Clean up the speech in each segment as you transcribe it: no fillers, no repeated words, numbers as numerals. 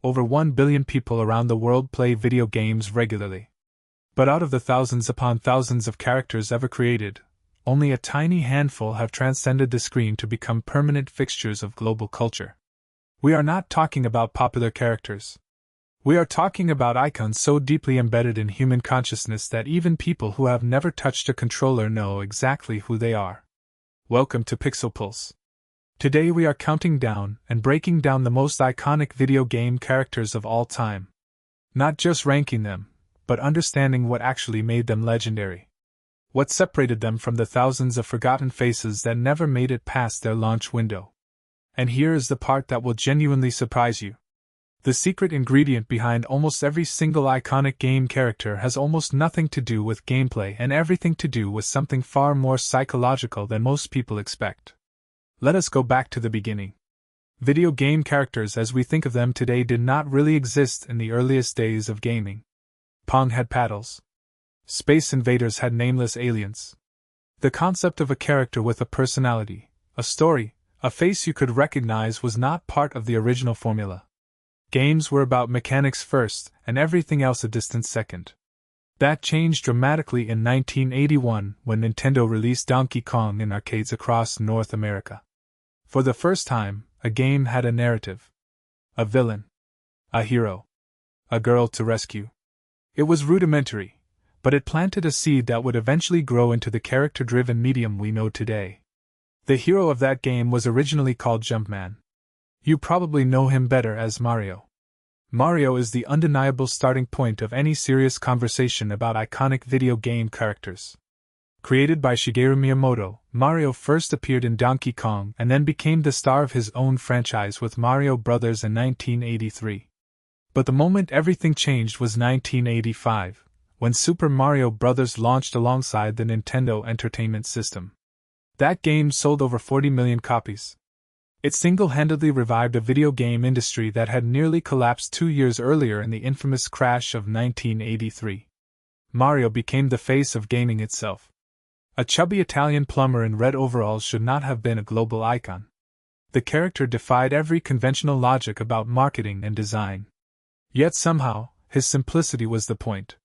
Over 1 billion people around the world play video games regularly. But out of the thousands upon thousands of characters ever created, only a tiny handful have transcended the screen to become permanent fixtures of global culture. We are not talking about popular characters. We are talking about icons so deeply embedded in human consciousness that even people who have never touched a controller know exactly who they are. Welcome to Pixel Pulse. Today we are counting down and breaking down the most iconic video game characters of all time. Not just ranking them, but understanding what actually made them legendary. What separated them from the thousands of forgotten faces that never made it past their launch window. And here is the part that will genuinely surprise you. The secret ingredient behind almost every single iconic game character has almost nothing to do with gameplay and everything to do with something far more psychological than most people expect. Let us go back to the beginning. Video game characters as we think of them today did not really exist in the earliest days of gaming. Pong had paddles. Space Invaders had nameless aliens. The concept of a character with a personality, a story, a face you could recognize was not part of the original formula. Games were about mechanics first, and everything else a distant second. That changed dramatically in 1981 when Nintendo released Donkey Kong in arcades across North America. For the first time, a game had a narrative. A villain. A hero. A girl to rescue. It was rudimentary, but it planted a seed that would eventually grow into the character-driven medium we know today. The hero of that game was originally called Jumpman. You probably know him better as Mario. Mario is the undeniable starting point of any serious conversation about iconic video game characters. Created by Shigeru Miyamoto, Mario first appeared in Donkey Kong and then became the star of his own franchise with Mario Bros. In 1983. But the moment everything changed was 1985, when Super Mario Bros. Launched alongside the Nintendo Entertainment System. That game sold over 40 million copies. It single-handedly revived a video game industry that had nearly collapsed 2 years earlier in the infamous crash of 1983. Mario became the face of gaming itself. A chubby Italian plumber in red overalls should not have been a global icon. The character defied every conventional logic about marketing and design. Yet somehow, his simplicity was the point.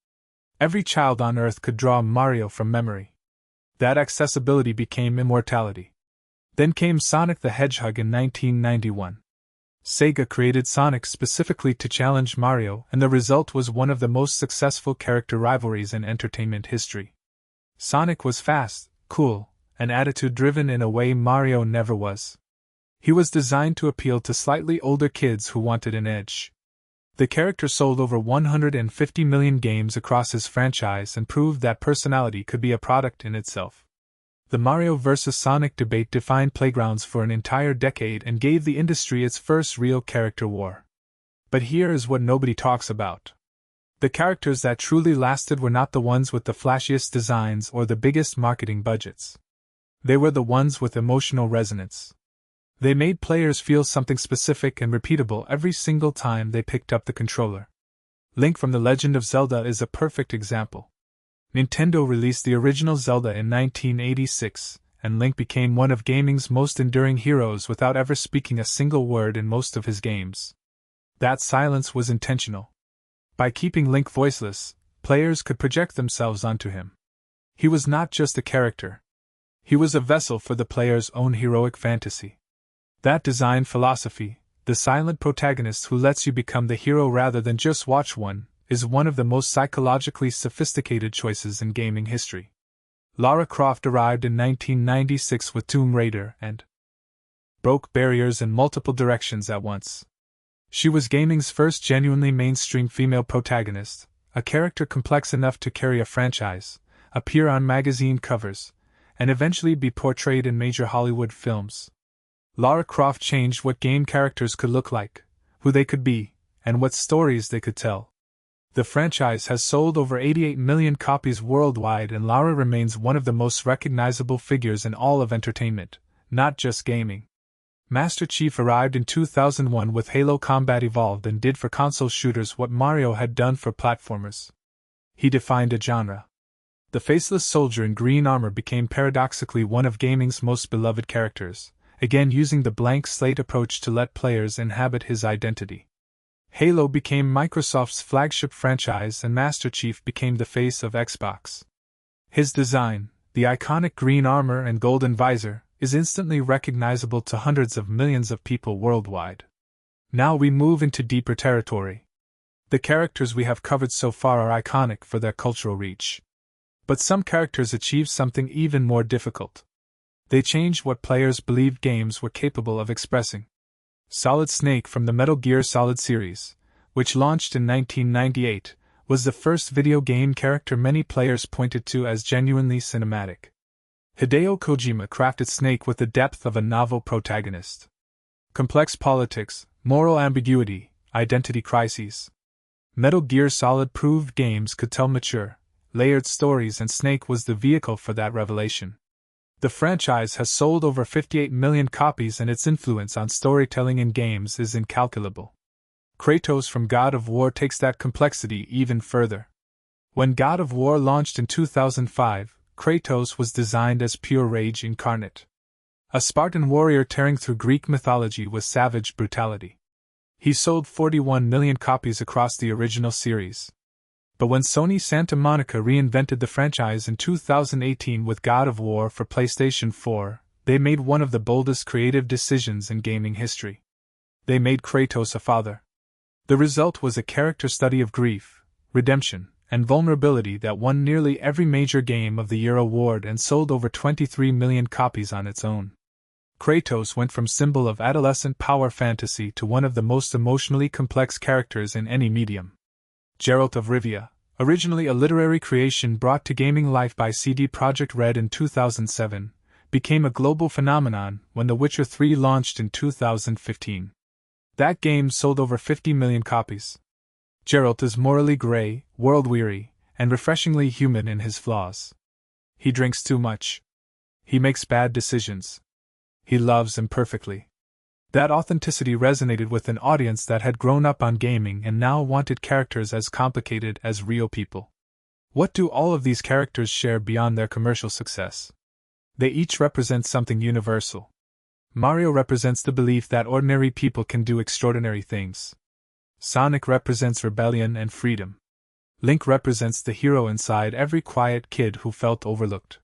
Every child on Earth could draw Mario from memory. That accessibility became immortality. Then came Sonic the Hedgehog in 1991. Sega created Sonic specifically to challenge Mario, and the result was one of the most successful character rivalries in entertainment history. Sonic was fast, cool, and attitude-driven in a way Mario never was. He was designed to appeal to slightly older kids who wanted an edge. The character sold over 150 million games across his franchise and proved that personality could be a product in itself. The Mario vs. Sonic debate defined playgrounds for an entire decade and gave the industry its first real character war. But here is what nobody talks about. The characters that truly lasted were not the ones with the flashiest designs or the biggest marketing budgets. They were the ones with emotional resonance. They made players feel something specific and repeatable every single time they picked up the controller. Link from The Legend of Zelda is a perfect example. Nintendo released the original Zelda in 1986, and Link became one of gaming's most enduring heroes without ever speaking a single word in most of his games. That silence was intentional. By keeping Link voiceless, players could project themselves onto him. He was not just a character. He was a vessel for the player's own heroic fantasy. That design philosophy, the silent protagonist who lets you become the hero rather than just watch one, is one of the most psychologically sophisticated choices in gaming history. Lara Croft arrived in 1996 with Tomb Raider and broke barriers in multiple directions at once. She was gaming's first genuinely mainstream female protagonist, a character complex enough to carry a franchise, appear on magazine covers, and eventually be portrayed in major Hollywood films. Lara Croft changed what game characters could look like, who they could be, and what stories they could tell. The franchise has sold over 88 million copies worldwide, and Lara remains one of the most recognizable figures in all of entertainment, not just gaming. Master Chief arrived in 2001 with Halo Combat Evolved and did for console shooters what Mario had done for platformers. He defined a genre. The faceless soldier in green armor became paradoxically one of gaming's most beloved characters, again using the blank slate approach to let players inhabit his identity. Halo became Microsoft's flagship franchise and Master Chief became the face of Xbox. His design, the iconic green armor and golden visor, is instantly recognizable to hundreds of millions of people worldwide. Now we move into deeper territory. The characters we have covered so far are iconic for their cultural reach. But some characters achieve something even more difficult. They changed what players believed games were capable of expressing. Solid Snake from the Metal Gear Solid series, which launched in 1998, was the first video game character many players pointed to as genuinely cinematic. Hideo Kojima crafted Snake with the depth of a novel protagonist. Complex politics, moral ambiguity, identity crises. Metal Gear Solid proved games could tell mature, layered stories, and Snake was the vehicle for that revelation. The franchise has sold over 58 million copies and its influence on storytelling in games is incalculable. Kratos from God of War takes that complexity even further. When God of War launched in 2005, Kratos was designed as pure rage incarnate. A Spartan warrior tearing through Greek mythology with savage brutality. He sold 41 million copies across the original series. But when Sony Santa Monica reinvented the franchise in 2018 with God of War for PlayStation 4, they made one of the boldest creative decisions in gaming history. They made Kratos a father. The result was a character study of grief, redemption, and vulnerability that won nearly every major Game of the Year award and sold over 23 million copies on its own. Kratos went from symbol of adolescent power fantasy to one of the most emotionally complex characters in any medium. Geralt of Rivia, originally a literary creation brought to gaming life by CD Projekt Red in 2007, became a global phenomenon when The Witcher 3 launched in 2015. That game sold over 50 million copies. Geralt is morally gray, world-weary, and refreshingly human in his flaws. He drinks too much. He makes bad decisions. He loves imperfectly. That authenticity resonated with an audience that had grown up on gaming and now wanted characters as complicated as real people. What do all of these characters share beyond their commercial success? They each represent something universal. Mario represents the belief that ordinary people can do extraordinary things. Sonic represents rebellion and freedom. Link represents the hero inside every quiet kid who felt overlooked.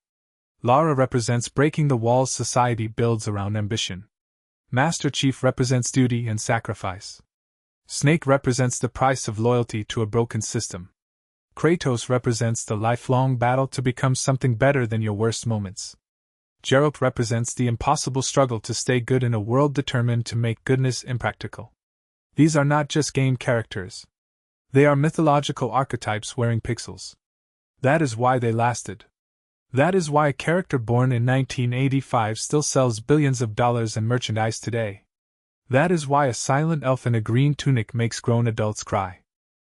Lara represents breaking the walls society builds around ambition. Master Chief represents duty and sacrifice. Snake represents the price of loyalty to a broken system. Kratos represents the lifelong battle to become something better than your worst moments. Geralt represents the impossible struggle to stay good in a world determined to make goodness impractical. These are not just game characters. They are mythological archetypes wearing pixels. That is why they lasted. That is why a character born in 1985 still sells billions of dollars in merchandise today. That is why a silent elf in a green tunic makes grown adults cry.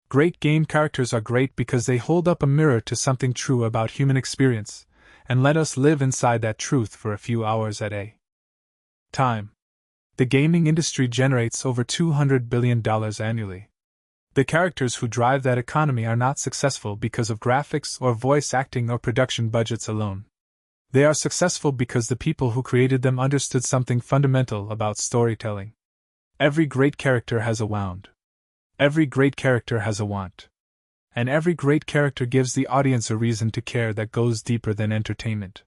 Great game characters are great because they hold up a mirror to something true about human experience, and let us live inside that truth for a few hours at a time. The gaming industry generates over $200 billion annually. The characters who drive that economy are not successful because of graphics or voice acting or production budgets alone. They are successful because the people who created them understood something fundamental about storytelling. Every great character has a wound. Every great character has a want. And every great character gives the audience a reason to care that goes deeper than entertainment.